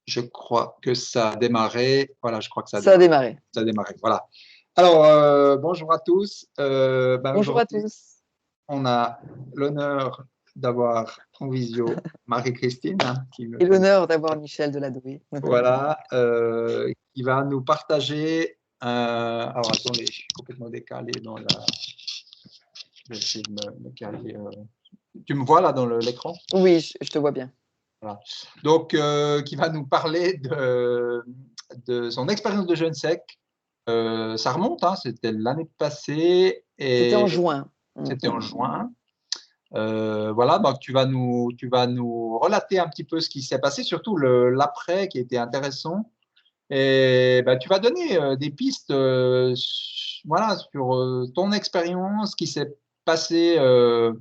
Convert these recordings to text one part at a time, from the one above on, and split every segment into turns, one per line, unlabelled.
Je crois que ça a démarré. Voilà, je crois que ça a
Ça a
démarré.
démarré.
Ça a démarré, voilà. Alors, bonjour à tous.
Bonjour à
Aujourd'hui,
tous.
on a l'honneur d'avoir en visio Marie-Christine, hein, qui me
Et
fait...
l'honneur d'avoir Michel Deladoué.
Voilà, qui va nous partager... alors, attendez, je suis complètement décalé dans la... Je vais essayer de me caler. Tu me vois là dans l'écran?
Oui, je te vois bien.
Voilà. Donc, qui va nous parler de son expérience de jeune sec. Ça remonte, hein, c'était l'année passée
C'était en
et
juin.
c'était en juin. Voilà, donc tu vas nous relater un petit peu ce qui s'est passé, surtout l'après qui était intéressant. Et tu vas donner des pistes voilà, sur ton expérience, ce qui s'est passé euh,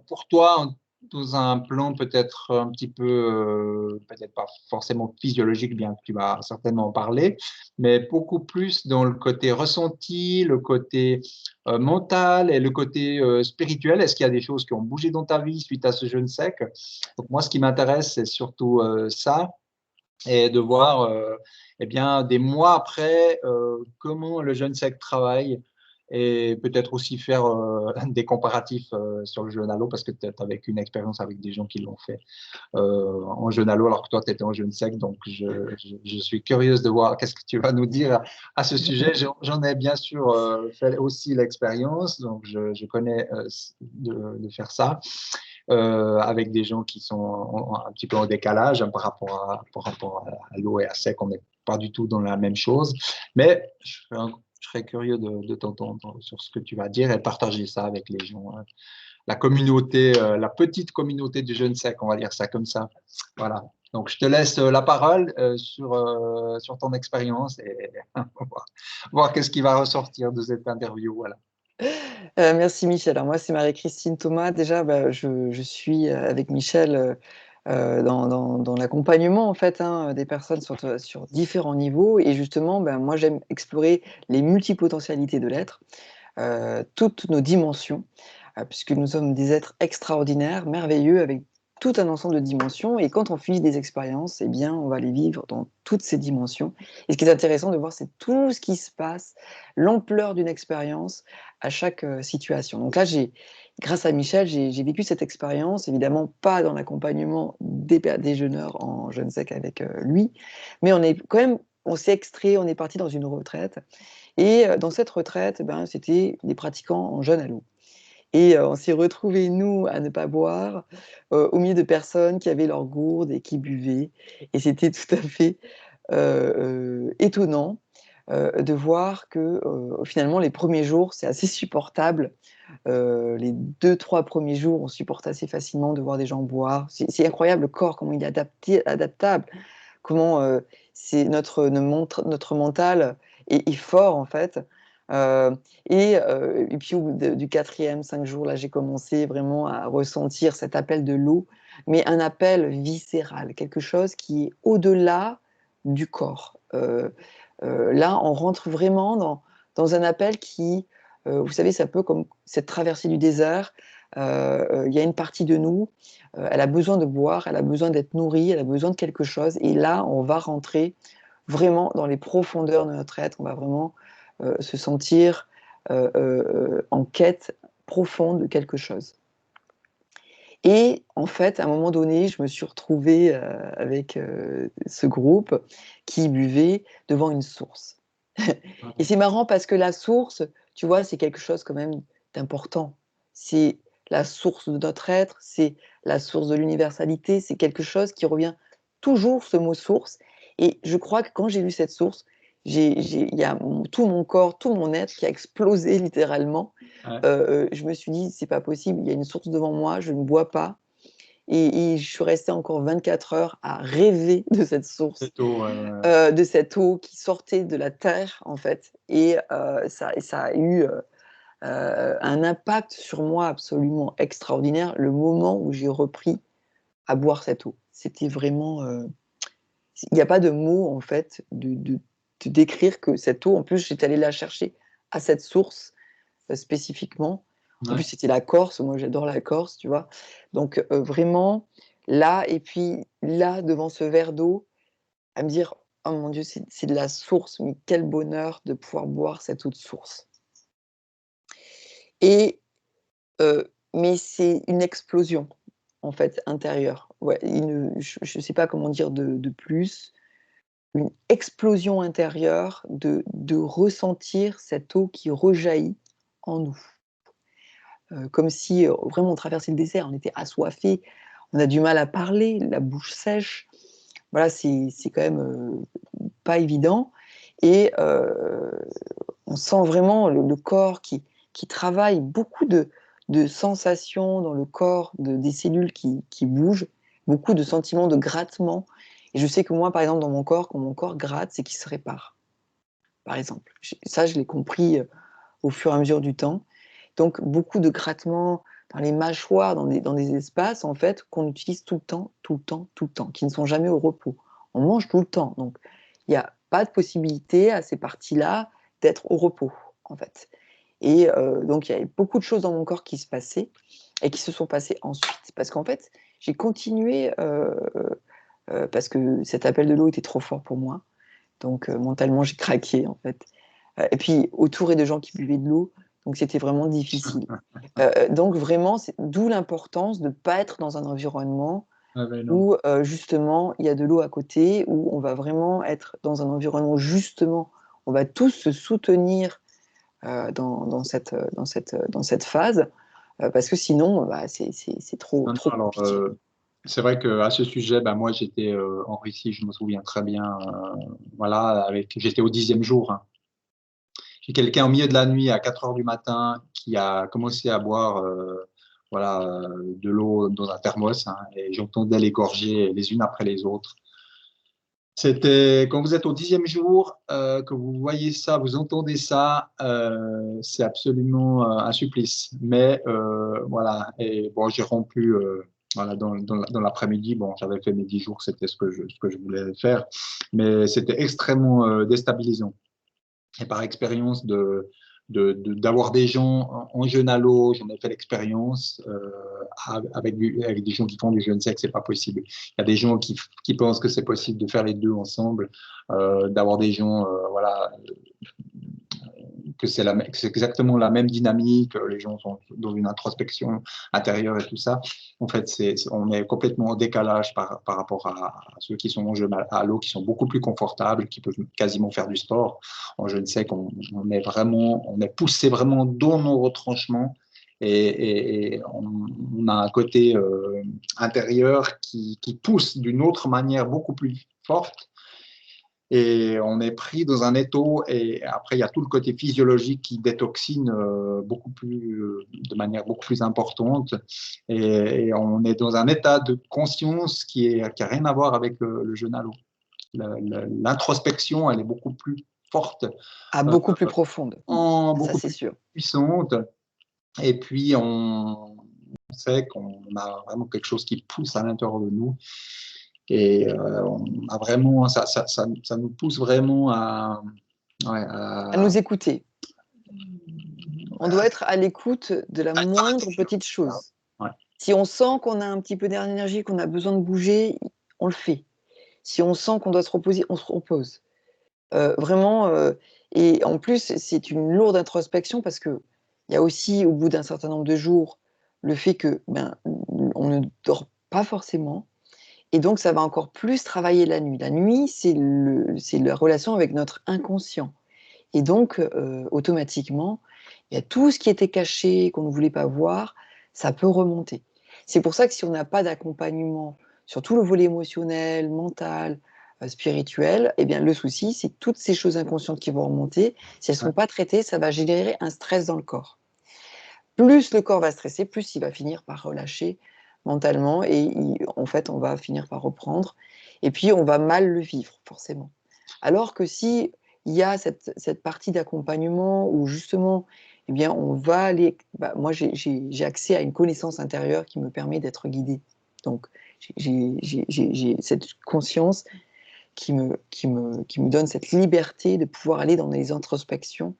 pour toi, dans un plan peut-être un petit peu, peut-être pas forcément physiologique, bien que tu vas certainement en parler, mais beaucoup plus dans le côté ressenti, le côté mental et le côté spirituel. Est-ce qu'il y a des choses qui ont bougé dans ta vie suite à ce jeûne sec? Donc moi, ce qui m'intéresse, c'est surtout ça et de voir, eh bien, des mois après, comment le jeune sec travaille et peut-être aussi faire des comparatifs sur le jeune à l'eau parce que tu as vécu une expérience avec des gens qui l'ont fait en jeune à l'eau alors que toi, tu étais en jeune sec. Donc, je suis curieuse de voir qu'est-ce que tu vas nous dire à ce sujet. J'en ai bien sûr fait aussi l'expérience, donc je connais de faire ça avec des gens qui sont un petit peu en décalage hein, par rapport à l'eau et à sec. On n'est pas du tout dans la même chose. Mais je serais curieux de t'entendre sur ce que tu vas dire et partager ça avec les gens. Hein. La communauté, la petite communauté du jeune sec, on va dire ça comme ça. Voilà. Donc, je te laisse la parole sur ton expérience et on va voir qu'est-ce qui va ressortir de cette interview. Voilà.
Merci Michel. Alors moi, c'est Marie-Christine Thomas. Déjà, je suis avec Michel dans l'accompagnement en fait hein, des personnes sur différents niveaux. Et justement, moi, j'aime explorer les multipotentialités de l'être, toutes nos dimensions, puisque nous sommes des êtres extraordinaires, merveilleux, avec tout un ensemble de dimensions. Et quand on vit des expériences, eh bien, on va les vivre dans toutes ces dimensions. Et ce qui est intéressant de voir, c'est tout ce qui se passe, l'ampleur d'une expérience à chaque situation. Donc là, grâce à Michel, j'ai vécu cette expérience, évidemment pas dans l'accompagnement des jeûneurs en jeûne sec avec lui, mais on est quand même, on s'est extrait, on est parti dans une retraite. Et dans cette retraite, c'était des pratiquants en jeûne à l'eau. Et on s'est retrouvés, nous, à ne pas boire, au milieu de personnes qui avaient leurs gourdes et qui buvaient. Et c'était tout à fait étonnant de voir que finalement, les premiers jours, c'est assez supportable. Les 2, 3 premiers jours, on supporte assez facilement de voir des gens boire. C'est incroyable le corps, comment il est adaptable, comment notre mental est fort en fait. Euh, et puis au bout du 4e, 5 jours, là j'ai commencé vraiment à ressentir cet appel de l'eau, mais un appel viscéral, quelque chose qui est au-delà du corps. Là, on rentre vraiment dans un appel qui, vous savez, c'est un peu comme cette traversée du désert. Il y a une partie de nous, elle a besoin de boire, elle a besoin d'être nourrie, elle a besoin de quelque chose. Et là, on va rentrer vraiment dans les profondeurs de notre être. On va vraiment se sentir en quête profonde de quelque chose. Et en fait, à un moment donné, je me suis retrouvée avec ce groupe qui buvait devant une source. Et c'est marrant parce que la source, tu vois, c'est quelque chose quand même d'important. C'est la source de notre être, c'est la source de l'universalité, c'est quelque chose qui revient toujours, ce mot source. Et je crois que quand j'ai vu cette source, il y a tout mon corps, tout mon être qui a explosé littéralement.
Ouais.
Je me suis dit, c'est pas possible, il y a une source devant moi, je ne bois pas. Et je suis restée encore 24 heures à rêver de cette source,
C'est tout.
de cette eau qui sortait de la terre, en fait. Et ça a eu un impact sur moi absolument extraordinaire le moment où j'ai repris à boire cette eau. C'était vraiment... il n'y a pas de mots, en fait, de décrire que cette eau, en plus, j'étais allée la chercher à cette source spécifiquement. En plus,
Ouais.
c'était la Corse. Moi, j'adore la Corse, tu vois. Donc, vraiment, là, et puis là, devant ce verre d'eau, à me dire: «Oh mon Dieu, c'est de la source, mais quel bonheur de pouvoir boire cette eau de source» et mais c'est une explosion, en fait, intérieure. Ouais, je sais pas comment dire de plus. Une explosion intérieure de ressentir cette eau qui rejaillit en nous. Comme si, vraiment on traversait le désert, on était assoiffés, on a du mal à parler, la bouche sèche. Voilà, c'est quand même, pas évident et on sent vraiment le corps qui travaille, beaucoup de sensations dans le corps, des cellules qui bougent, beaucoup de sentiments de grattement et je sais que moi, par exemple, dans mon corps, quand mon corps gratte, c'est qu'il se répare, par exemple. Je l'ai compris, au fur et à mesure du temps. Donc beaucoup de grattements dans les mâchoires, dans des espaces, en fait, qu'on utilise tout le temps, tout le temps, tout le temps, qui ne sont jamais au repos. On mange tout le temps, donc il y a pas de possibilité à ces parties-là d'être au repos, en fait et donc il y avait beaucoup de choses dans mon corps qui se passaient et qui se sont passées ensuite. Parce qu'en fait, j'ai continué, parce que cet appel de l'eau était trop fort pour moi. Donc mentalement, j'ai craqué, en fait. Et puis autour, il y a des gens qui buvaient de l'eau, donc c'était vraiment difficile. Donc vraiment, c'est d'où l'importance de ne pas être dans un environnement
Ah ben non.
où, justement, il y a de l'eau à côté, où on va vraiment être dans un environnement justement, on va tous se soutenir, dans cette phase, parce que sinon, bah, c'est trop
Non, non,
trop
alors,
compliqué.
c'est vrai qu'à ce sujet, ben, moi, j'étais en Russie, je me souviens très bien. Voilà, j'étais au 10e jour, hein. J'ai quelqu'un au milieu de la nuit, à 4 heures du matin, qui a commencé à boire voilà, de l'eau dans un thermos, hein, et j'entendais les gorgées les unes après les autres. C'était quand vous êtes au 10e jour, que vous voyez ça, vous entendez ça, c'est absolument un supplice. Mais voilà, et bon, j'ai rompu voilà, dans l'après-midi. Bon, j'avais fait mes 10 jours, c'était ce que je voulais faire, mais c'était extrêmement déstabilisant. Et par expérience d'avoir des gens en jeûne à l'eau, j'en ai fait l'expérience avec des gens qui font du jeûne sec, c'est pas possible. Il y a des gens qui pensent que c'est possible de faire les deux ensemble, d'avoir des gens voilà, que c'est exactement la même dynamique, les gens sont dans une introspection intérieure et tout ça. En fait, on est complètement en décalage par rapport à ceux qui sont en jeu à l'eau, qui sont beaucoup plus confortables, qui peuvent quasiment faire du sport. En jeune sec, on est poussé vraiment dans nos retranchements et on a un côté intérieur qui pousse d'une autre manière beaucoup plus forte et on est pris dans un étau et après il y a tout le côté physiologique qui détoxine de manière beaucoup plus importante et on est dans un état de conscience qui a rien à voir avec le jeûne à l'eau. L'introspection elle est beaucoup plus forte,
Ah,
euh,
beaucoup plus profonde, ça
beaucoup
c'est
plus
sûr.
puissante et puis on sait qu'on a vraiment quelque chose qui pousse à l'intérieur de nous et on a vraiment ça nous pousse vraiment ouais,
À nous écouter. On doit être à l'écoute de la moindre petite
à-
chose.
ouais.
Si on sent qu'on a un petit peu d'énergie, qu'on a besoin de bouger, on le fait. Si on sent qu'on doit se reposer, on se repose. Vraiment, et en plus, c'est une lourde introspection parce qu'il y a aussi, au bout d'un certain nombre de jours, le fait que, ben, on ne dort pas forcément et donc ça va encore plus travailler la nuit. La nuit, c'est la relation avec notre inconscient et donc automatiquement, il y a tout ce qui était caché, qu'on ne voulait pas voir, ça peut remonter. C'est pour ça que si on n'a pas d'accompagnement sur tout le volet émotionnel, mental, spirituel, eh bien le souci, c'est toutes ces choses inconscientes qui vont remonter. Si elles ne
Ouais.
sont pas traitées, ça va générer un stress dans le corps. Plus le corps va stresser, plus il va finir par relâcher mentalement et en fait, on va finir par reprendre et puis on va mal le vivre forcément. Alors que si il y a cette partie d'accompagnement où justement, eh bien, on va aller bah, moi j'ai accès à une connaissance intérieure qui me permet d'être guidée. Donc j'ai cette conscience qui me donne cette liberté de pouvoir aller dans des introspections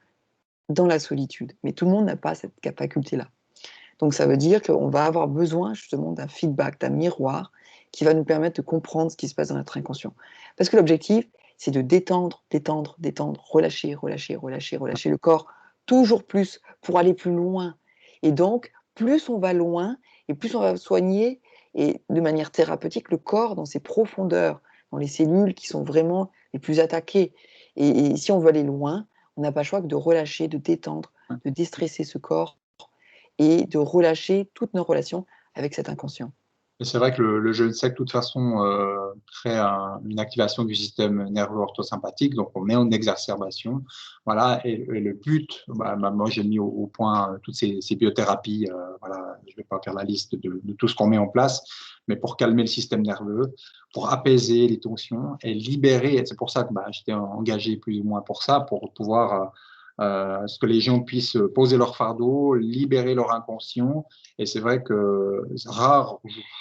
dans la solitude. Mais tout le monde n'a pas cette faculté-là. Donc ça veut dire qu'on va avoir besoin justement d'un feedback, d'un miroir qui va nous permettre de comprendre ce qui se passe dans notre inconscient. Parce que l'objectif, c'est de détendre, détendre, détendre, relâcher, relâcher, relâcher, relâcher le corps toujours plus pour aller plus loin. Et donc, plus on va loin et plus on va soigner et de manière thérapeutique le corps dans ses profondeurs, dans les cellules qui sont vraiment les plus attaquées. Et si on veut aller loin, on n'a pas le choix que de relâcher, de détendre, de déstresser ce corps et de relâcher toutes nos relations avec cet inconscient.
Et c'est vrai que le jeûne sec, de toute façon, crée une activation du système nerveux orthosympathique, donc on met en exacerbation. Voilà, et le but, moi j'ai mis au point toutes ces biothérapies, voilà, je ne vais pas faire la liste de tout ce qu'on met en place, mais pour calmer le système nerveux, pour apaiser les tensions et libérer, et c'est pour ça que j'étais engagé plus ou moins pour ça, pour pouvoir ce que les gens puissent poser leur fardeau, libérer leur inconscient. Et c'est vrai que c'est rare,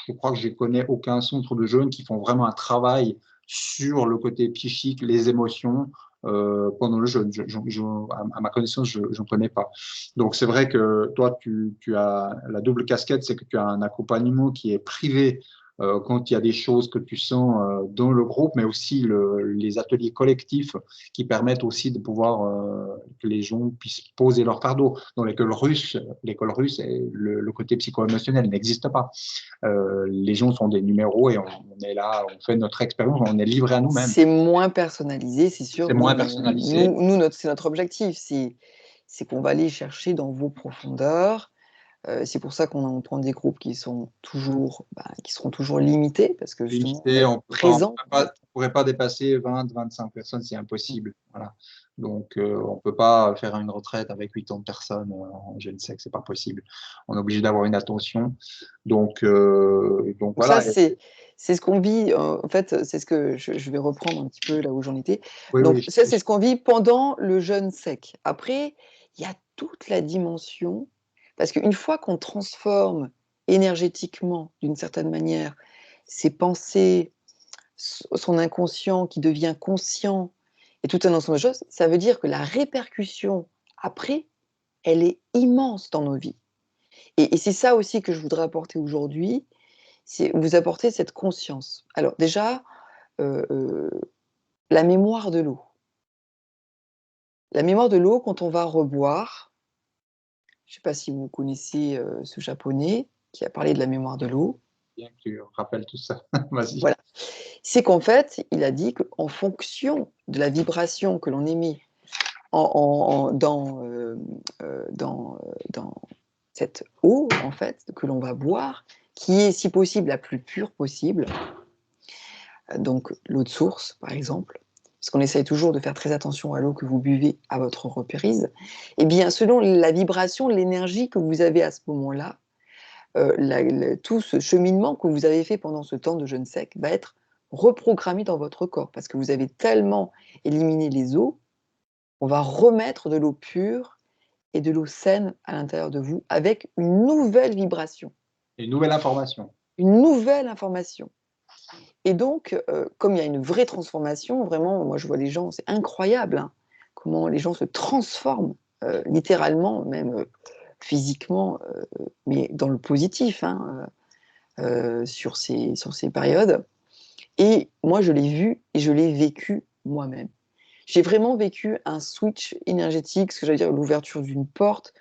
je crois que je ne connais aucun centre de jeunes qui font vraiment un travail sur le côté psychique, les émotions pendant le jeûne. À ma connaissance, je n'en connais pas. Donc c'est vrai que toi, tu as la double casquette, c'est que tu as un accompagnement qui est privé quand il y a des choses que tu sens dans le groupe, mais aussi les ateliers collectifs qui permettent aussi de pouvoir que les gens puissent poser leur fardeau. Dans l'école russe, le côté psycho-émotionnel n'existe pas. Les gens sont des numéros et on est là, on fait notre expérience, on est livré à nous-mêmes.
C'est moins personnalisé, c'est sûr.
C'est moins personnalisé.
C'est notre objectif, c'est qu'on va aller chercher dans vos profondeurs. C'est pour ça qu'on prend des groupes qui seront toujours limités, parce que justement, on
Limité,
est
on
présent.
ne pourrait pas dépasser 20-25 personnes, c'est impossible. Voilà. Donc, on ne peut pas faire une retraite avec 80 personnes en jeune sexe, c'est pas possible. On est obligé d'avoir une attention. Donc
Ça,
voilà.
c'est ce qu'on vit, en fait, c'est ce que je vais reprendre un petit peu là où j'en étais.
Oui,
Donc
oui.
ça, c'est ce qu'on vit pendant le jeûne sec. Après, il y a toute la dimension, parce qu'une fois qu'on transforme énergétiquement, d'une certaine manière, ses pensées, son inconscient qui devient conscient et tout un ensemble de choses, ça veut dire que la répercussion après, elle est immense dans nos vies. Et c'est ça aussi que je voudrais apporter aujourd'hui, c'est vous apporter cette conscience. Alors déjà, heu heu, la mémoire de l'eau. La mémoire de l'eau, quand on va reboire, je ne sais pas si vous connaissez, ce japonais qui a parlé de la mémoire de l'eau.
Bien que tu rappelles tout ça. Vas-y.
Voilà. C'est qu'en fait, il a dit qu'en fonction de la vibration que l'on émet dans cette eau, en fait, que l'on va boire, qui est, si possible, la plus pure possible, donc l'eau de source, par exemple, parce qu'on essaye toujours de faire très attention à l'eau que vous buvez à votre reprise, et bien, selon la vibration, l'énergie que vous avez à ce moment-là, tout ce cheminement que vous avez fait pendant ce temps de jeûne sec va être reprogrammé dans votre corps, parce que vous avez tellement éliminé les eaux, on va remettre de l'eau pure et de l'eau saine à l'intérieur de vous, avec une nouvelle vibration,
Une nouvelle information.
une nouvelle information. Et donc, comme il y a une vraie transformation, vraiment, moi je vois les gens, c'est incroyable, hein, comment les gens se transforment, littéralement, même physiquement, mais dans le positif, hein, sur ces périodes. Et moi, je l'ai vu et je l'ai vécu moi-même. J'ai vraiment vécu un switch énergétique, ce que j'allais dire, l'ouverture d'une porte,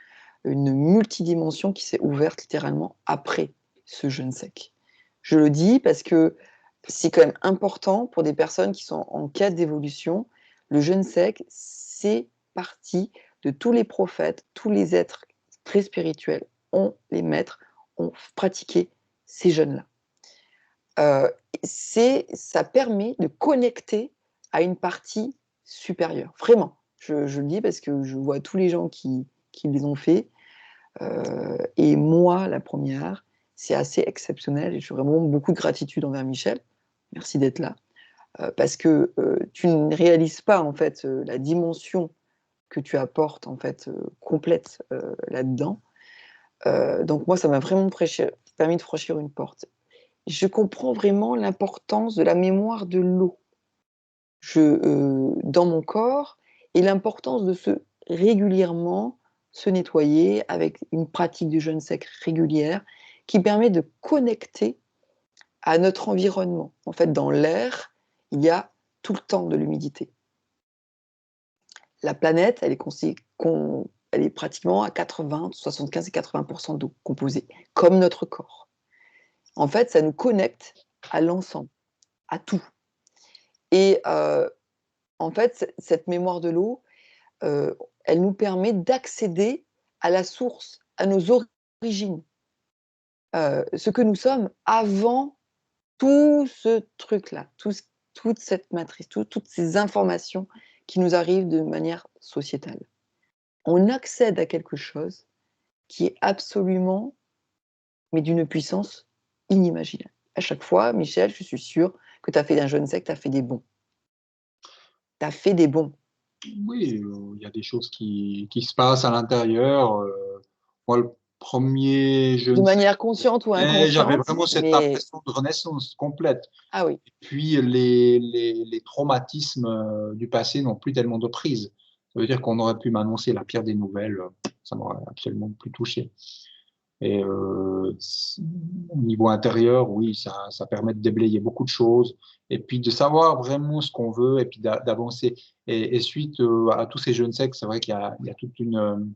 une multidimension qui s'est ouverte littéralement après ce jeûne sec. Je le dis parce que c'est quand même important pour des personnes qui sont en quête d'évolution. Le jeûne sec, c'est parti de tous les prophètes, tous les êtres très spirituels, les maîtres, ont pratiqué ces jeûnes-là. Ça permet de connecter à une partie supérieure. Vraiment, je le dis parce que je vois tous les gens qui les ont fait. Et moi, la première, c'est assez exceptionnel et j'ai vraiment beaucoup de gratitude envers Michel. Merci d'être là. Parce que tu ne réalises pas en fait la dimension que tu apportes en fait complète là-dedans. Donc moi, ça m'a vraiment permis de franchir une porte. Je comprends vraiment l'importance de la mémoire de l'eau dans mon corps et l'importance de régulièrement se nettoyer avec une pratique du jeûne sec régulière qui permet de connecter à notre environnement. En fait, dans l'air, il y a tout le temps de l'humidité. La planète, elle est pratiquement à 75 et 80% d'eau composée, comme notre corps. En fait, ça nous connecte à l'ensemble, à tout. Et en fait, cette mémoire de l'eau, elle nous permet d'accéder à la source, à nos origines, ce que nous sommes avant tout ce truc-là, toute cette matrice, toutes ces informations qui nous arrivent de manière sociétale. On accède à quelque chose qui est absolument, mais d'une puissance inimaginable. À chaque fois, Michel, je suis sûre que tu as fait d'un jeune sec, tu as fait des bons. Tu as fait des bons.
Oui, il y a des choses qui se passent à l'intérieur. Moi, le premier
De
jeune
manière consciente ou
j'avais
inconsciente,
vraiment cette
mais
impression de renaissance complète.
ah oui.
Puis les traumatismes du passé n'ont plus tellement de prise. Ça veut dire qu'on aurait pu m'annoncer la pire des nouvelles, ça m'aurait absolument plus touché. Et au niveau intérieur, oui, ça permet de déblayer beaucoup de choses et puis de savoir vraiment ce qu'on veut et puis d'avancer. Et suite à tous ces jeunes sexe, c'est vrai qu'il y a toute une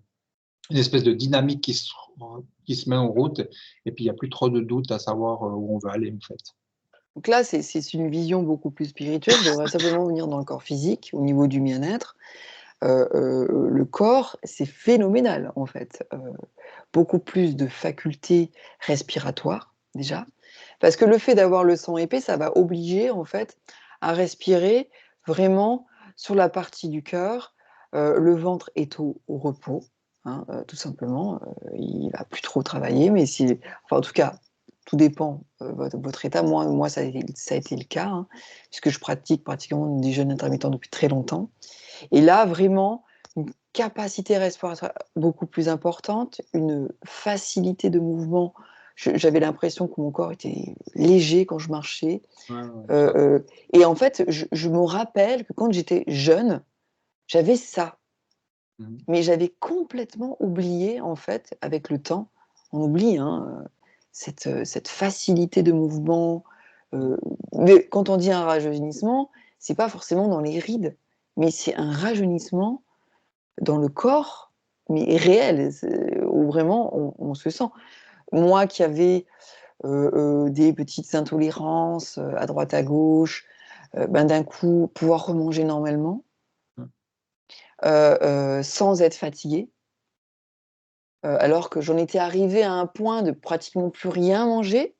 espèce de dynamique qui se met en route et puis il n'y a plus trop de doute à savoir où on veut aller en fait.
Donc là, c'est une vision beaucoup plus spirituelle. Je devrais simplement venir dans le corps physique, au niveau du bien-être. Le corps, c'est phénoménal en fait. Beaucoup plus de facultés respiratoires déjà, parce que le fait d'avoir le sang épais, ça va obliger en fait à respirer vraiment sur la partie du cœur. Le ventre est au repos, hein, tout simplement. Il va plus trop travailler, mais si, enfin en tout cas, tout dépend votre état. Moi ça a été le cas, hein, puisque je pratique pratiquement des jeûnes intermittents depuis très longtemps. Et là, vraiment, une capacité respiratoire beaucoup plus importante, une facilité de mouvement. J'avais l'impression que mon corps était léger quand je marchais.
Ouais, ouais,
Euh,
ça.
euh, et en fait, je me rappelle que quand j'étais jeune, j'avais ça.
Mhm.
Mais j'avais complètement oublié, en fait, avec le temps, on oublie, hein, cette facilité de mouvement. euh, mais quand on dit un rajeunissement, c'est pas forcément dans les rides, mais c'est un rajeunissement dans le corps, mais réel, où vraiment on se sent. Moi qui avais des petites intolérances à droite à gauche, ben d'un coup pouvoir remanger normalement, sans être fatiguée, alors que j'en étais arrivée à un point de pratiquement plus rien manger,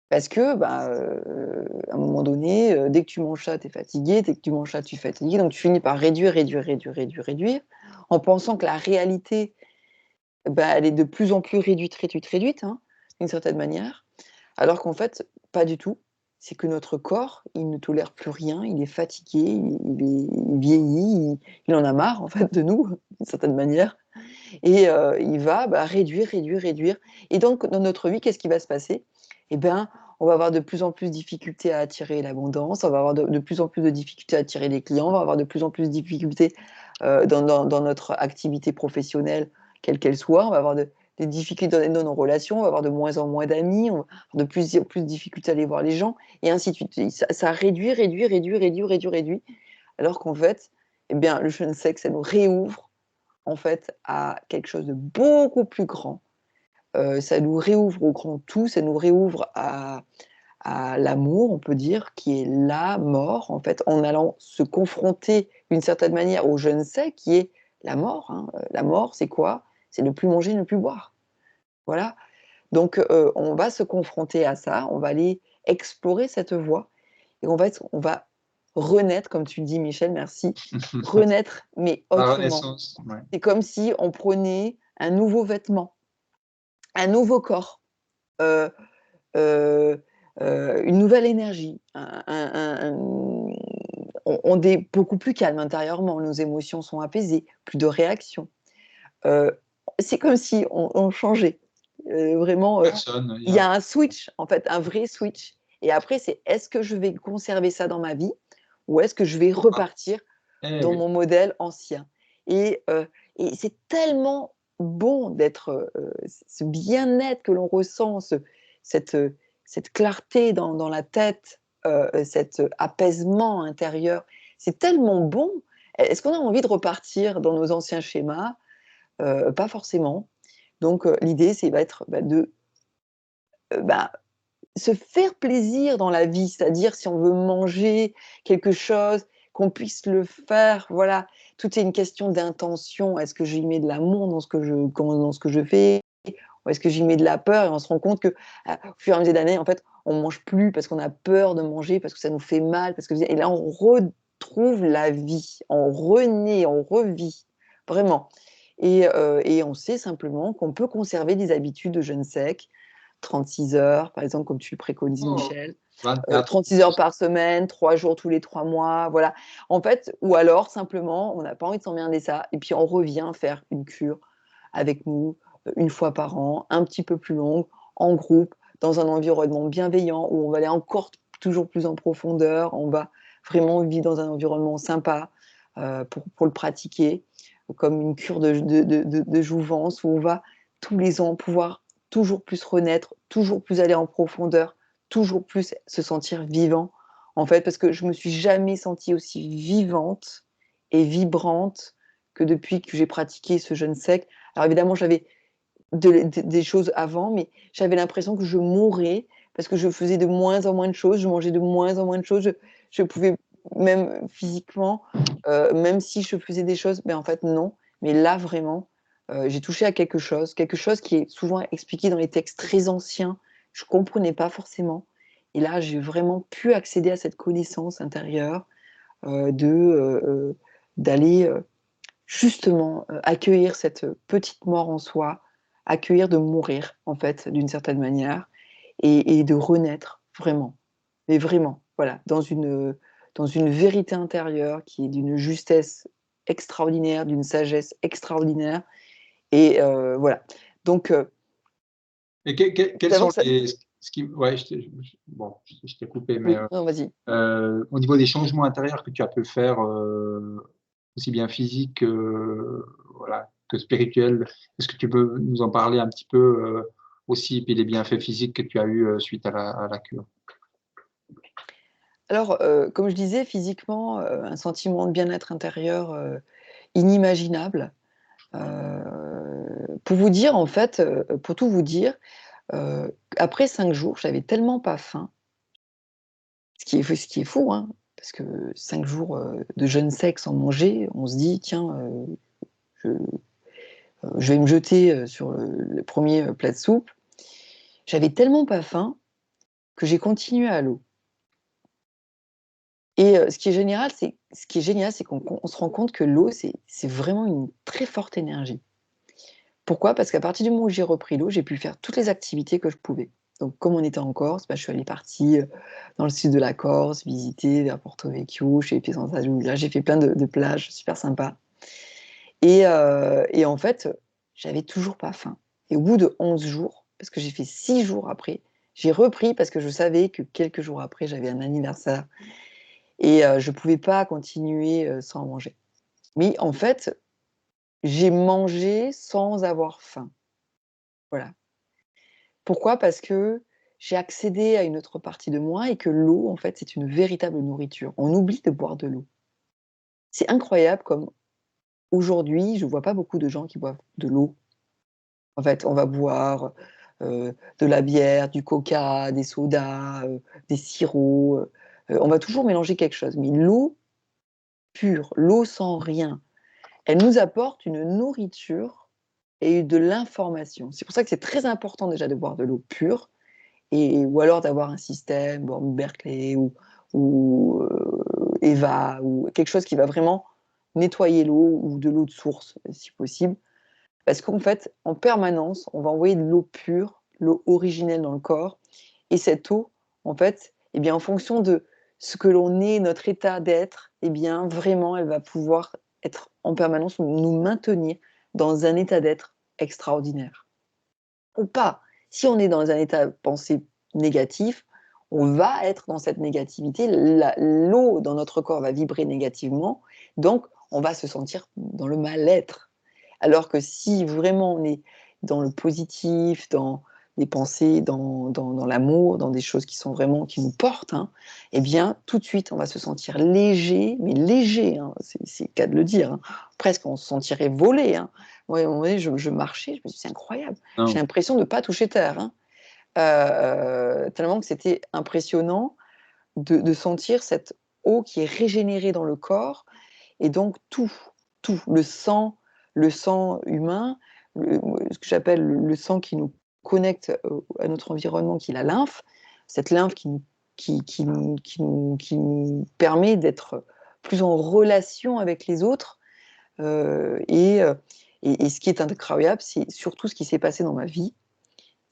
parce que, bah, à un moment donné, dès que tu manges ça, tu es fatigué, dès que tu manges ça, tu es fatigué, donc tu finis par réduire, réduire, réduire, réduire, réduire, en pensant que la réalité, bah, elle est de plus en plus réduite, réduite, réduite, hein, d'une certaine manière, alors qu'en fait, pas du tout. C'est que notre corps, il ne tolère plus rien, il est fatigué, il vieillit, il en a marre en fait de nous, d'une certaine manière, et il va, bah, réduire, réduire, réduire. Et donc dans notre vie, qu'est-ce qui va se passer? Eh ben, on va avoir de plus en plus de difficultés à attirer l'abondance, on va avoir de plus en plus de difficultés à attirer des clients, on va avoir de plus en plus de difficultés, dans notre activité professionnelle, quelle qu'elle soit. On va avoir des difficultés dans nos relations, on va avoir de moins en moins d'amis, on va avoir de plus en plus de difficultés à aller voir les gens et ainsi de suite. Et ça réduit, réduit, réduit, réduit, réduit, réduit, alors qu'en fait, eh bien, le jeûne sec, ça nous réouvre en fait à quelque chose de beaucoup plus grand. Ça nous réouvre au grand tout, ça nous réouvre à l'amour, on peut dire, qui est la mort, en fait, en allant se confronter d'une certaine manière au je ne sais qui est la mort, hein. La mort, c'est quoi? C'est ne plus manger, ne plus boire. Voilà. Donc, on va se confronter à ça, on va aller explorer cette voie et on va renaître, comme tu le dis, Michel, merci, renaître, mais
La
autrement.
renaissance, ouais.
C'est comme si on prenait un nouveau vêtement, un nouveau corps, heu heu une nouvelle énergie, on est beaucoup plus calme intérieurement, nos émotions sont apaisées, plus de réactions. Heu, c'est comme si on changeait, vraiment,
Personne, il y
il y
a
a un switch, en fait, un vrai switch et après c'est: «Est-ce que je vais conserver ça dans ma vie ou est-ce que je vais
ah,
repartir
eh
dans
oui.
mon modèle ancien?» et c'est tellement bon d'être, ce bien-être que l'on ressent, cette, cette clarté dans la tête, cet apaisement intérieur. C'est tellement bon. Est-ce qu'on a envie de repartir dans nos anciens schémas? Pas forcément. Donc l'idée, c'est de bah, se faire plaisir dans la vie, c'est-à-dire si on veut manger quelque chose, qu'on puisse le faire, voilà. Tout est une question d'intention. Est-ce que j'y mets de l'amour dans ce que je fais? Ou est-ce que j'y mets de la peur? Et on se rend compte que, au fur et à mesure des années, en fait, on mange plus parce qu'on a peur de manger, parce que ça nous fait mal, et là, on retrouve la vie, on renaît, on revit, vraiment. Et on sait simplement qu'on peut conserver des habitudes de jeûne sec, 36 heures, par exemple, comme tu le préconises,
Oh,
Michel,
24.
36 heures par semaine, 3 jours tous les 3 mois, voilà. En fait, ou alors simplement, on n'a pas envie de s'emmerder ça, et puis on revient faire une cure avec nous, une fois par an, un petit peu plus longue, en groupe, dans un environnement bienveillant, où on va aller encore toujours plus en profondeur, on va vraiment vivre dans un environnement sympa, pour le pratiquer, comme une cure de jouvence, où on va tous les ans pouvoir toujours plus renaître, toujours plus aller en profondeur, toujours plus se sentir vivant, en fait, parce que je me suis jamais sentie aussi vivante et vibrante que depuis que j'ai pratiqué ce jeûne sec. Alors évidemment, j'avais des choses avant, mais j'avais l'impression que je mourais parce que je faisais de moins en moins de choses, je mangeais de moins en moins de choses, je pouvais même physiquement, même si je faisais des choses, mais en fait non. Mais là vraiment, j'ai touché à quelque chose qui est souvent expliqué dans les textes très anciens, je comprenais pas forcément, et là j'ai vraiment pu accéder à cette connaissance intérieure, d'aller, justement, accueillir cette petite mort en soi, accueillir de mourir, en fait, d'une certaine manière, et de renaître vraiment. Mais vraiment, voilà, dans une vérité intérieure qui est d'une justesse extraordinaire, d'une sagesse extraordinaire, et voilà. Donc
Et quels
d'abord
sont
ça
les, ce qui, ouais, bon, je t'ai coupé, mais
oui, non, vas-y.
au niveau des changements intérieurs que tu as pu faire, aussi bien physique que, voilà, que spirituel, est-ce que tu peux nous en parler un petit peu aussi, et puis les bienfaits physiques que tu as eu suite à la cure?
Alors, comme je disais, physiquement, un sentiment de bien-être intérieur, inimaginable. Pour vous dire, en fait, pour tout vous dire, après 5 jours, j'avais tellement pas faim, ce qui est fou, hein, parce que 5 jours, de jeûne sec sans manger, on se dit: «Tiens, je vais me jeter, sur le 1er plat de soupe». J'avais tellement pas faim que j'ai continué à l'eau, et ce qui est génial, c'est qu'on se rend compte que l'eau, c'est vraiment une très forte énergie. Pourquoi? Parce qu'à partir du moment où j'ai repris l'eau, j'ai pu faire toutes les activités que je pouvais. Donc comme on était en Corse, je suis allée partie, dans le sud de la Corse, visiter vers Porto Vecchio, j'ai fait Santa Giulia, j'ai fait plein de plages super sympas, et en fait, j'avais toujours pas faim, et au bout de 11 jours, parce que j'ai fait 6 jours après, j'ai repris parce que je savais que quelques jours après, j'avais un anniversaire, et je pouvais pas continuer, sans manger. Mais en fait, j'ai mangé sans avoir faim. Voilà. Pourquoi? Parce que j'ai accédé à une autre partie de moi, et que l'eau, en fait, c'est une véritable nourriture. On oublie de boire de l'eau. C'est incroyable comme aujourd'hui, je vois pas beaucoup de gens qui boivent de l'eau. En fait, on va boire, de la bière, du coca, des sodas, des sirops, on va toujours mélanger quelque chose. Mais l'eau pure, l'eau sans rien, elle nous apporte une nourriture et de l'information. C'est pour ça que c'est très important déjà de boire de l'eau pure. Ou alors d'avoir un système, bon, Berkeley ou EVA, ou quelque chose qui va vraiment nettoyer l'eau, ou de l'eau de source, si possible. Parce qu'en fait, en permanence, on va envoyer de l'eau pure, l'eau originelle dans le corps, et cette eau, en fait, eh bien, en fonction de ce que l'on est, notre état d'être, eh bien, vraiment, elle va pouvoir être en permanence, nous maintenir dans un état d'être extraordinaire. Ou pas. Si on est dans un état de pensée négatif, on va être dans cette négativité, l'eau dans notre corps va vibrer négativement, donc on va se sentir dans le mal-être. Alors que si vraiment on est dans le positif, des pensées dans l'amour, dans des choses qui sont vraiment, qui nous portent, hein, eh bien, tout de suite, on va se sentir léger, mais léger, hein, c'est le cas de le dire, hein. Presque on se sentirait volé, hein. Moi, à un moment donné, je marchais, je me suis dit, c'est incroyable, j'ai
Non.
l'impression de ne pas toucher terre, hein. Tellement que c'était impressionnant de sentir cette eau qui est régénérée dans le corps, et donc tout, le sang humain, ce que j'appelle le sang qui nous connecte à notre environnement, qui est la lymphe, cette lymphe qui nous permet d'être plus en relation avec les autres. Et ce qui est incroyable, c'est surtout ce qui s'est passé dans ma vie,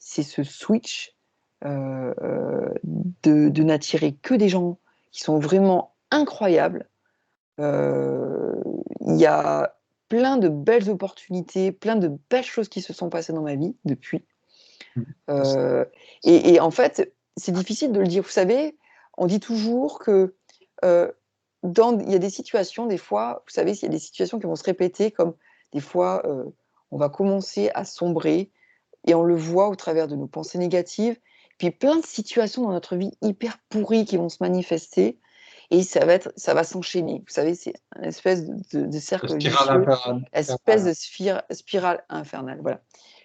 c'est ce switch de n'attirer que des gens qui sont vraiment incroyables. Il y a plein de belles opportunités, plein de belles choses qui se sont passées dans ma vie depuis. Euh, et en fait, c'est difficile de le dire. Vous savez, on dit toujours que il y a des situations, des fois, vous savez, il y a des situations qui vont se répéter, comme des fois, on va commencer à sombrer, et on le voit au travers de nos pensées négatives, puis plein de situations dans notre vie hyper pourries qui vont se manifester, et ça va s'enchaîner. Vous savez, c'est une espèce de
La
cercle
spirale
vicieux,
infernale.
espèce de spirale infernale. Voilà.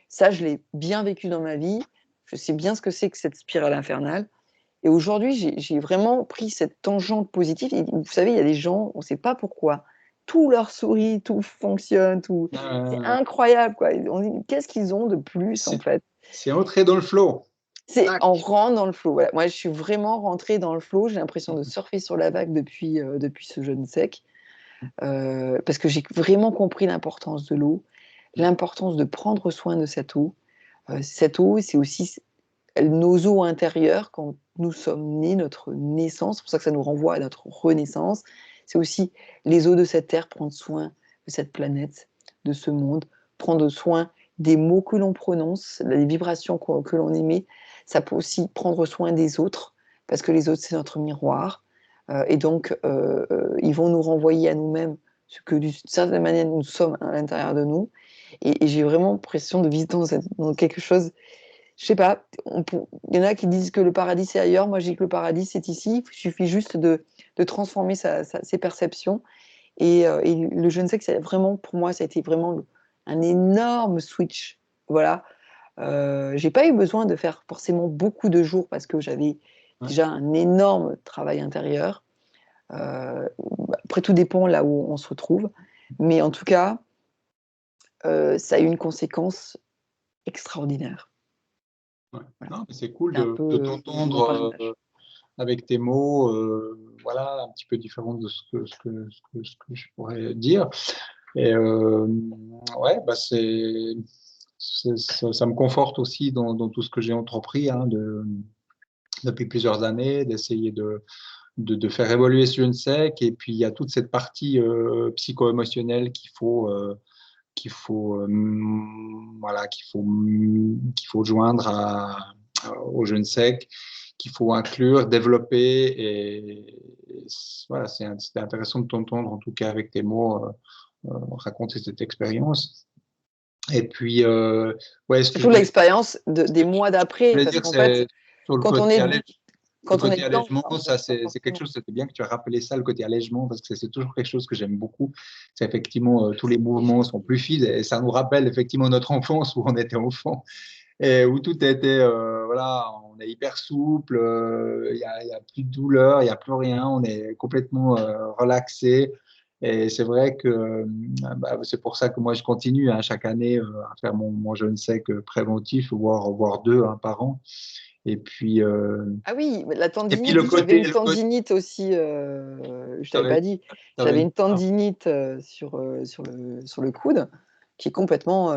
Ça, je l'ai bien vécu dans ma vie. Je sais bien ce que c'est que cette spirale infernale. Et aujourd'hui, j'ai vraiment pris cette tangente positive. Et vous savez, il y a des gens, on ne sait pas pourquoi, tout leur sourit, tout fonctionne, tout. C'est incroyable, quoi. On dit, qu'est-ce qu'ils ont de plus, en fait?
C'est entrer dans le flow.
C'est
Tac.
on rentre dans le flow. Voilà. Moi, je suis vraiment rentrée dans le flow. J'ai l'impression de surfer sur la vague depuis ce jeûne sec. Parce que j'ai vraiment compris l'importance de l'eau, l'importance de prendre soin de cette eau. Cette eau, c'est aussi nos eaux intérieures quand nous sommes nés, notre naissance. C'est pour ça que ça nous renvoie à notre renaissance. C'est aussi les eaux de cette terre, prendre soin de cette planète, de ce monde, prendre soin des mots que l'on prononce, des vibrations que l'on émet. Ça peut aussi prendre soin des autres, parce que les autres, c'est notre miroir. Et donc, ils vont nous renvoyer à nous-mêmes ce que d'une certaine manière nous sommes à l'intérieur de nous. Et j'ai vraiment l'impression de vivre dans quelque chose, je sais pas, il y en a qui disent que le paradis c'est ailleurs, moi je dis que le paradis c'est ici, il suffit juste de transformer ses perceptions. Et le je ne sais que c'est vraiment, pour moi, ça a été vraiment un énorme switch. Voilà. J'ai pas eu besoin de faire forcément beaucoup de jours parce que j'avais déjà un énorme travail intérieur. Après, tout dépend là où on se retrouve. Mais en tout cas, ça a eu une conséquence extraordinaire.
Ouais.
Voilà.
Non, mais c'est cool
C'est un
de
peu mon
t'entendre
partage.
avec tes mots, voilà, un petit peu différent de ce que je pourrais dire. Et ouais, bah ça me conforte aussi dans tout ce que j'ai entrepris hein, depuis plusieurs années, d'essayer de faire évoluer ce jeune sec. Et puis, il y a toute cette partie psycho-émotionnelle voilà, qu'il faut joindre au jeune sec, qu'il faut inclure, développer. Et voilà, c'était intéressant de t'entendre, en tout cas avec tes mots, raconter cette expérience. Et puis, ouais, ce que je
Surtout
voulais,
l'expérience des mois
je
d'après,
voulais
parce
dire,
qu'en fait,
c'est sur le
quand on
côté
est,
allègement. Le
quand on est
côté
dedans,
allègement,
on ne
ça,
voit pas
c'est quelque
forcément.
chose, c'était bien que tu as rappelé ça, le côté allègement, parce que c'est toujours quelque chose que j'aime beaucoup. C'est effectivement, tous les mouvements sont plus fluides et ça nous rappelle effectivement notre enfance où on était enfant et où tout était, voilà, on est hyper souple, y a plus de douleur, il n'y a plus rien, on est complètement relaxé. Et c'est vrai que bah, c'est pour ça que moi je continue hein, chaque année à faire mon jeûne sec préventif, voire deux hein, par an. Et puis,
Ah oui, mais la
et puis le
tendinite, j'avais
côté,
une tendinite aussi, je t'avais
t'avais,
pas dit.
t'avais
J'avais
une-
une tendinite sur le coude qui est complètement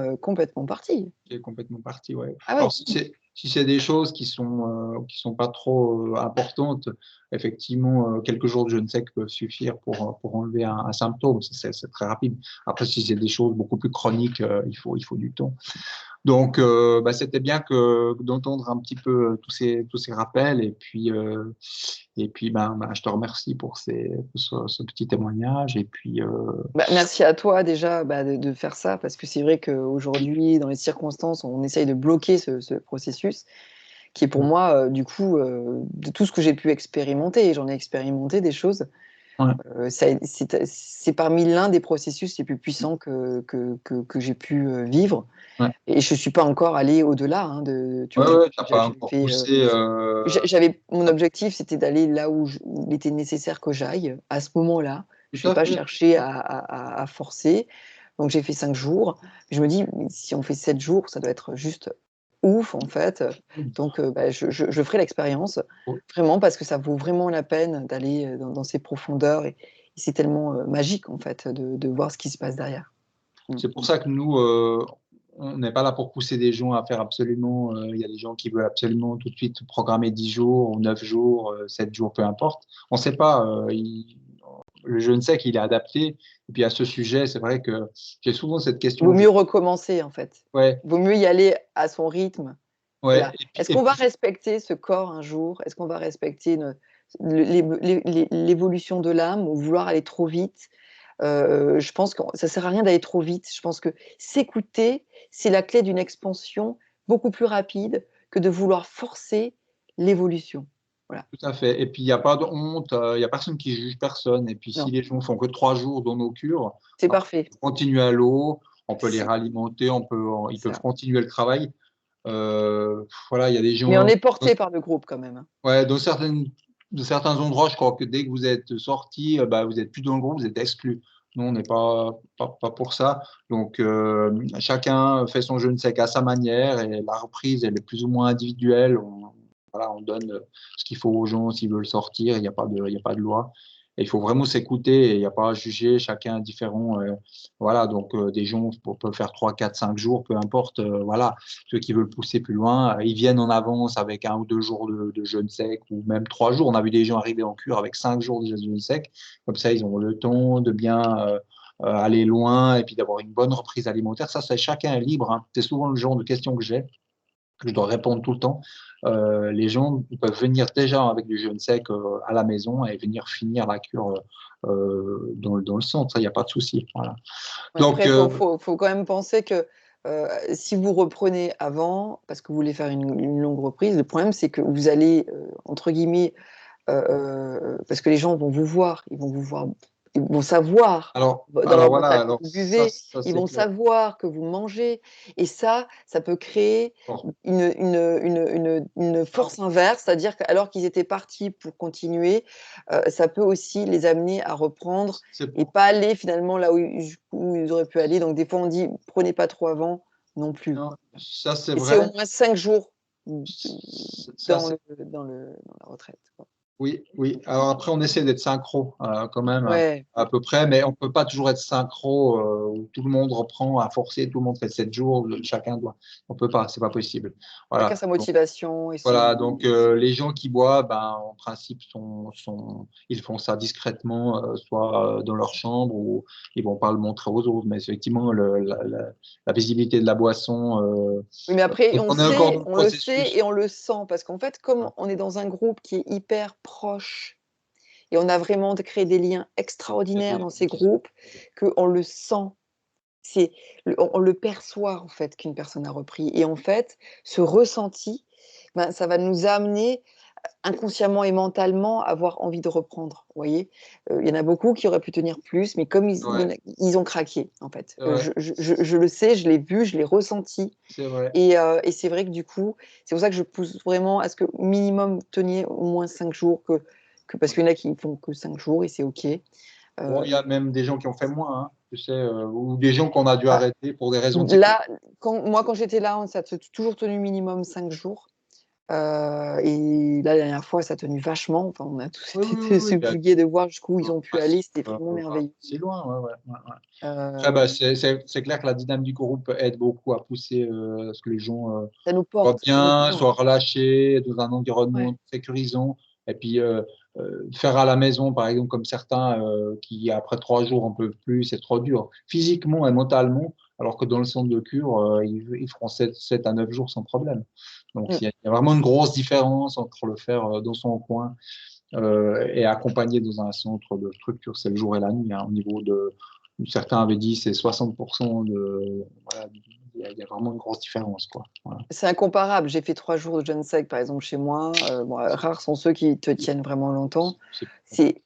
partie.
qui est complètement parti, ouais.
Ah
Alors
oui.
si c'est des choses qui sont pas trop importantes, effectivement, quelques jours de jeûne sec peuvent suffire pour enlever un symptôme. C'est très rapide. Après, si c'est des choses beaucoup plus chroniques, il faut du temps. Donc, bah, c'était bien d'entendre un petit peu tous ces rappels. Et puis ben, je te remercie pour ce petit témoignage. Et puis,
Bah, merci à toi déjà de faire ça, parce que c'est vrai qu'aujourd'hui, dans les circonstances, on essaye de bloquer ce processus, qui est pour moi, du coup, de tout ce que j'ai pu expérimenter, et j'en ai expérimenté des choses,
ouais,
c'est parmi l'un des processus les plus puissants que j'ai pu vivre.
ouais,
Et je ne suis pas encore allée au-delà, hein, tu
ouais,
vois,
ouais, t'as pas encore
fait,
poussé.
mon objectif, c'était d'aller là où il était nécessaire que j'aille, à ce moment-là. Je
Tout
n'ai
à
pas
fait.
cherché à forcer. Donc j'ai fait 5 jours. Je me dis: «Mais si on fait 7 jours, ça doit être juste ouf, en fait». Donc bah, je ferai l'expérience, vraiment, parce que ça vaut vraiment la peine d'aller, dans ces profondeurs, et c'est tellement, magique, en fait, de voir ce qui se passe derrière. Mmh.
C'est pour ça que nous, on n'est pas là pour pousser des gens à faire absolument. Il y a des gens qui veulent absolument tout de suite programmer 10 jours, ou 9 jours, 7 jours, peu importe. On ne sait pas. Le je ne sais qu'il est adapté. Et puis à ce sujet, c'est vrai que j'ai souvent cette
Il vaut
question.
mieux recommencer, en fait.
Ouais,
Il vaut mieux y aller à son rythme.
ouais.
Voilà. Est-ce qu'on va respecter ce corps un jour? Est-ce qu'on va respecter l'évolution de l'âme, ou vouloir aller trop vite? Je pense que ça sert à rien d'aller trop vite. Je pense que s'écouter, c'est la clé d'une expansion beaucoup plus rapide que de vouloir forcer l'évolution. Voilà.
Tout à fait. Et puis, il n'y a pas de honte, il n'y a personne qui juge personne. Et puis, si
Non,
les gens font que 3 jours dans nos cures,
c'est
bah,
parfait.
on peut continuer à l'eau, on peut les
C'est
réalimenter, ils peuvent
ça.
continuer le travail. Voilà, il y a des
Mais on
gens,
est porté par le groupe quand même, hein.
ouais, de certains endroits, je crois que dès que vous êtes sorti, bah, vous êtes plus dans le groupe, vous êtes exclu. Nous, on n'est pas pour ça. Donc, chacun fait son je ne sais qu'à sa manière, et la reprise, elle est plus ou moins individuelle. Voilà, on donne ce qu'il faut aux gens s'ils veulent sortir. Il y a pas de loi. Et il faut vraiment s'écouter, et il n'y a pas à juger. Chacun est différent. Voilà, donc des gens peuvent faire 3, 4, 5 jours, peu importe. Voilà, ceux qui veulent pousser plus loin, ils viennent en avance avec 1 ou 2 jours de jeûne sec, ou même 3 jours. On a vu des gens arriver en cure avec 5 jours de jeûne sec. Comme ça, ils ont le temps de bien aller loin, et puis d'avoir une bonne reprise alimentaire. Ça, c'est chacun est libre, hein. C'est souvent le genre de questions que je dois répondre tout le temps. Les gens, ils peuvent venir déjà avec du jeûne sec à la maison, et venir finir la cure dans le centre. Ça, il n'y a pas de souci. Voilà.
Mais
Donc,
après, faut quand même penser que, si vous reprenez avant, parce que vous voulez faire une longue reprise, le problème, c'est que vous allez, entre guillemets, parce que les gens vont vous voir, ils vont savoir
alors
dans votre
voilà,
assiette
alors
que vous buvez,
ça
ils
c'est
vont
clair.
savoir que vous mangez, et ça peut créer
Bon.
une force inverse, c'est-à-dire qu'alors qu'ils étaient partis pour continuer, ça peut aussi les amener à reprendre
C'est
et pas aller finalement là où ils auraient pu aller. Donc des fois, on dit: «Prenez pas trop avant», non plus,
Non,
quoi.
ça c'est
Et c'est au
vrai.
moins 5 jours
Ça c'est
dans la retraite, quoi.
oui, oui. Alors après, on essaie d'être synchro quand même
Ouais,
à peu près, mais on peut pas toujours être synchro où tout le monde reprend à forcer, tout le monde fait 7 jours, chacun doit. On peut pas, c'est pas possible.
chacun
Voilà.
sa motivation et
Voilà,
son
donc les gens qui boivent, ben, en principe, ils font ça discrètement, soit dans leur chambre, ou ils vont pas le montrer aux autres. Mais effectivement, la visibilité de la boisson,
oui, mais après
on est encore dans le
on le sait
processus.
et on le sent, parce qu'en fait, comme on est dans un groupe qui est hyper proche, et on a vraiment créé des liens extraordinaires dans ces groupes, qu'on le sent. On le perçoit, en fait, qu'une personne a repris, et en fait, ce ressenti, ben, ça va nous amener inconsciemment et mentalement avoir envie de reprendre, vous voyez? Il y en a beaucoup qui auraient pu tenir plus, mais comme
Ouais,
ils ont craqué, en fait.
c'est vrai,
Je le sais, je l'ai vu, je l'ai ressenti,
c'est vrai.
et c'est vrai que du coup, c'est pour ça que je pousse vraiment à ce que minimum teniez au moins 5 jours, parce qu'il y en a qui ne font que 5 jours, et c'est OK.
Bon, il y a même des gens qui ont fait moins, hein, tu sais, ou des gens qu'on a dû
Bah,
arrêter pour des raisons de sécurité.
là, quand j'étais là, ça a toujours tenu minimum 5 jours. Et la dernière fois, ça a tenu vachement. Enfin, on a tous
Oui, oui,
été
oui, oui. Il y a
subjugués de voir jusqu'où ils ont pu aller.
principe,
C'était vraiment merveilleux.
si loin, ouais, ouais, ouais, ouais. Après, bah,
Heu,
c'est clair que la dynamique du groupe aide beaucoup à pousser à ce que les gens
Ça nous
soient
porte, ça nous
bien,
porte.
soient relâchés dans un
Ouais.
environnement sécurisant. Et puis, faire à la maison, par exemple, comme certains qui, après 3 jours, en peuvent plus, c'est trop dur. Physiquement et mentalement, alors que dans le centre de cure, ils feront 7 à 9 jours sans problème. Donc,
Mm.
il y a vraiment une grosse différence entre le faire dans son coin et accompagné dans un centre de structure, c'est le jour et la nuit. Hein, au niveau de, certains avaient dit c'est 60% de, voilà, il y a vraiment une grosse différence, quoi. Voilà.
C'est incomparable. J'ai fait 3 jours de jeûne sec, par exemple, chez moi. Bon, rares sont ceux qui te tiennent vraiment longtemps. C'est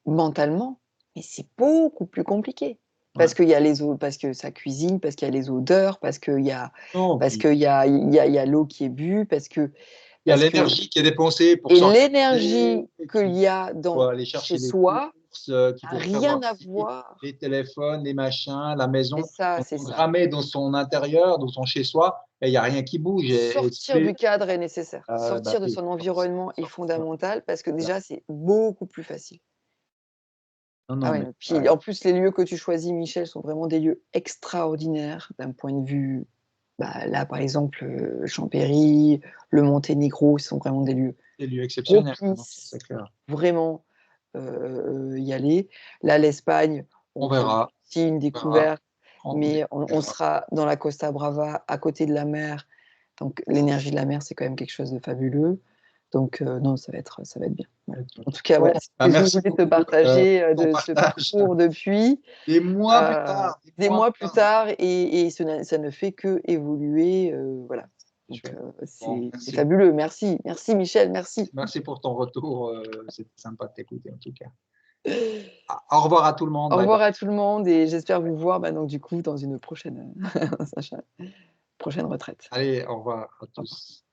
mentalement, mais c'est beaucoup plus compliqué. Parce qu'il y a parce que ça cuisine, parce qu'il y a les odeurs, parce qu'il y a, il y a l'eau qui est bue,
il y a l'énergie qui est dépensée pour
et
s'organiser.
l'énergie qu'il y a
aller
chez
chercher les
soi
courses, qu'il
n'a
faut
rien
prévoir
à voir.
les téléphones, les machins, la maison,
C'est
sont
ça.
grammés dans son intérieur, dans son chez-soi, et il n'y a rien qui bouge.
Sortir du cadre est nécessaire. Sortir de
oui,
son environnement est fondamental parce que déjà, c'est beaucoup plus facile.
Non,
Ah
non,
ouais,
mais
puis en plus, les lieux que tu choisis, Michel, sont vraiment des lieux extraordinaires d'un point de vue, bah, là, par exemple, Champéry, le Monténégro, ce sont vraiment des lieux
des lieux exceptionnels, non,
propices,
c'est clair.
vraiment, y aller. Là, l'Espagne,
On
bon, c'est
verra,
aussi une
on verra.
découverte,
On
mais on
verra.
sera dans la Costa Brava, à côté de la mer, donc l'énergie de la mer, c'est quand même quelque chose de fabuleux. Donc non, ça va être bien. Voilà. En tout cas,
Bon,
voilà, c'est ce que je
merci
voulais te
beaucoup
partager,
pour ton
de ce
partage.
parcours depuis,
Des mois plus tard,
des mois plus tard et ça ne fait qu'évoluer, voilà. Donc
Bon,
c'est
merci.
fabuleux. Merci, merci Michel, merci.
Merci pour ton retour. C'était sympa de t'écouter en tout cas. Au revoir à tout le monde.
Au
Bye bye.
revoir à tout le monde et j'espère vous voir, bah, donc du coup dans une prochaine prochaine retraite.
Allez, au revoir à tous.